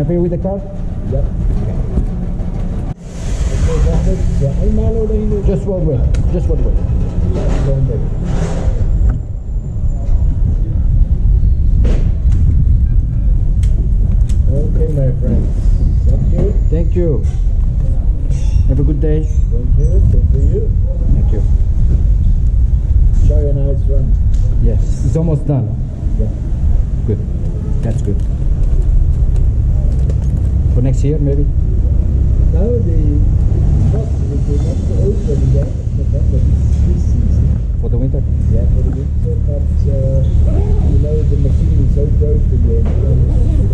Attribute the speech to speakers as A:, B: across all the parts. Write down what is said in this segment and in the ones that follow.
A: Happy with the car?
B: Yep. Okay.
A: Just one way. Just one way.
B: Okay, my friends. Thank you.
A: Thank you. Have a good day.
B: Thank you. Thank you.
A: Thank you.
B: Enjoy a nice run.
A: Yes, it's almost done.
B: Yeah.
A: Good. That's good. For next year, maybe?
B: Now the box will not open yet in November this season.
A: For the winter?
B: Yeah, for the winter, but you know the machine is so broken then.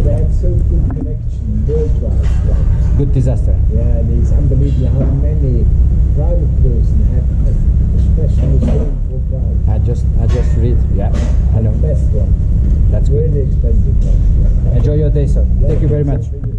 B: They had so good connection worldwide. Right?
A: Good disaster.
B: Yeah, and it's unbelievable how many private persons have a special machine for private.
A: I just read. Yeah, I know.
B: The best one.
A: That's good.
B: Really expensive one.
A: Enjoy your day, sir.
B: Yeah,
A: Thank you very much.
B: thank you.